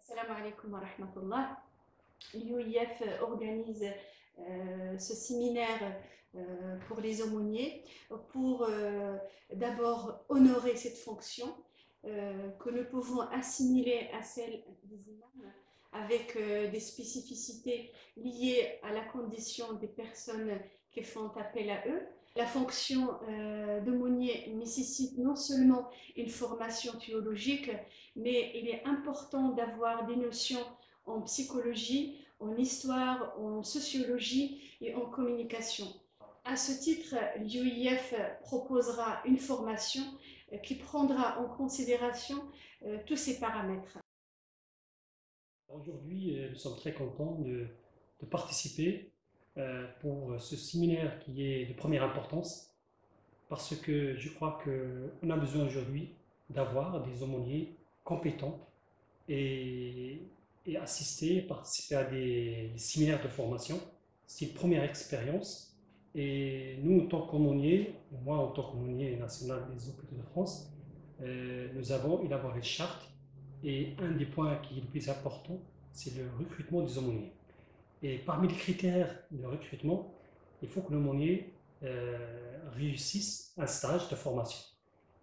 Salam alaikum wa rahmatullah. L'UIF organise ce séminaire pour les aumôniers pour d'abord honorer cette fonction que nous pouvons assimiler à celle des imams avec des spécificités liées à la condition des personnes qui font appel à eux. La fonction d'aumônier nécessite non seulement une formation théologique, mais il est important d'avoir des notions en psychologie, en histoire, en sociologie et en communication. À ce titre, l'UIF proposera une formation qui prendra en considération tous ces paramètres. Aujourd'hui, nous sommes très contents de participer pour ce séminaire qui est de première importance parce que je crois qu'on a besoin aujourd'hui d'avoir des aumôniers compétents et, et participer à des séminaires de formation. C'est une première expérience et nous, en tant qu'aumôniers, moi en tant qu'aumônier national des hôpitaux de France, nous avons élaboré une charte et un des points qui est le plus important, c'est le recrutement des aumôniers. Et parmi les critères de recrutement, il faut que l'aumônier réussisse un stage de formation.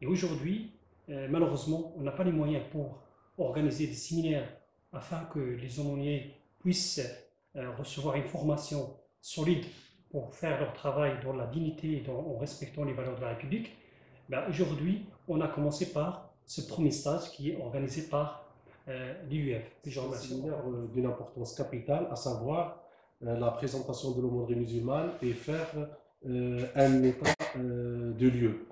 Et aujourd'hui, malheureusement, on n'a pas les moyens pour organiser des séminaires afin que les aumôniers puissent recevoir une formation solide pour faire leur travail dans la dignité et en respectant les valeurs de la République. Ben, aujourd'hui, on a commencé par ce premier stage qui est organisé par l'IUF. C'est un séminaire d'une importance capitale, à savoir la présentation de l'aumônerie musulmane et faire un état de lieu.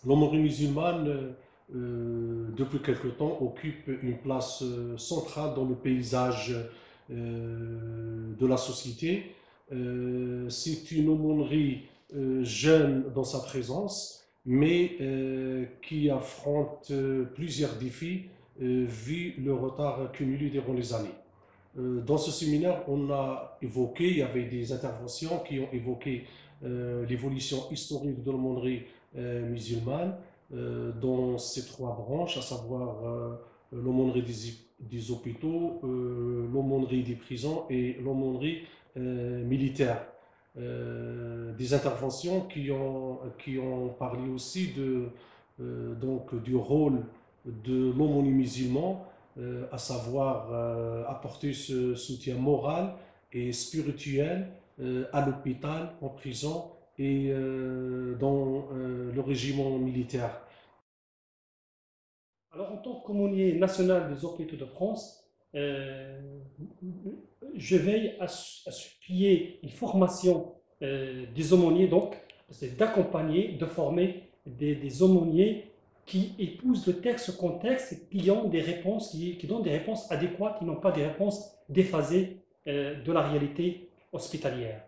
L'aumônerie musulmane, depuis quelque temps, occupe une place centrale dans le paysage de la société. C'est une aumônerie jeune dans sa présence, mais qui affronte plusieurs défis vu le retard accumulé durant les années. Dans ce séminaire, on a évoqué, il y avait des interventions qui ont évoqué l'évolution historique de l'aumônerie musulmane dans ces trois branches, à savoir l'aumônerie des hôpitaux, l'aumônerie des prisons et l'aumônerie militaire. Des interventions qui ont parlé aussi donc, du rôle de l'aumônier musulman, à savoir apporter ce soutien moral et spirituel à l'hôpital, en prison et dans le régiment militaire. Alors, en tant qu'aumônier national des hôpitaux de France, je veille à ce qu'il y ait une formation des aumôniers, donc c'est d'accompagner, de former des aumôniers qui épousent le texte, ce contexte, et qui ont des réponses, qui donnent des réponses adéquates, qui n'ont pas des réponses déphasées de la réalité hospitalière.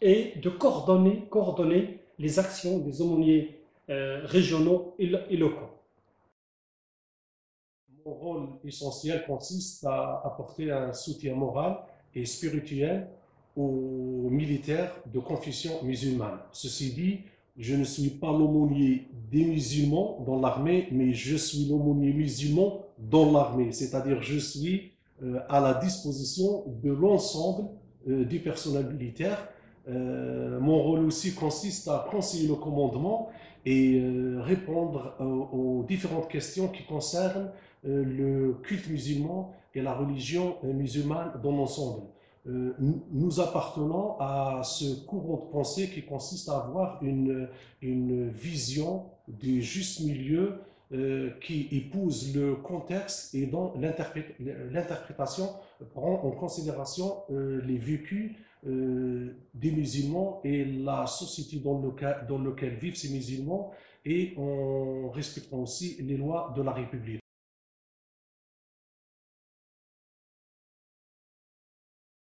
Et de coordonner les actions des aumôniers régionaux et locaux. Mon rôle essentiel consiste à apporter un soutien moral et spirituel aux militaires de confession musulmane. Ceci dit, je ne suis pas l'aumônier des musulmans dans l'armée, mais je suis l'aumônier musulman dans l'armée, c'est-à-dire je suis à la disposition de l'ensemble du personnel militaire. Mon rôle aussi consiste à conseiller le commandement et répondre aux différentes questions qui concernent le culte musulman et la religion musulmane dans l'ensemble. Nous appartenons à ce courant de pensée qui consiste à avoir une vision du juste milieu qui épouse le contexte et dont l'interprétation prend en considération les vécus des musulmans et la société dans laquelle vivent ces musulmans et en respectant aussi les lois de la République.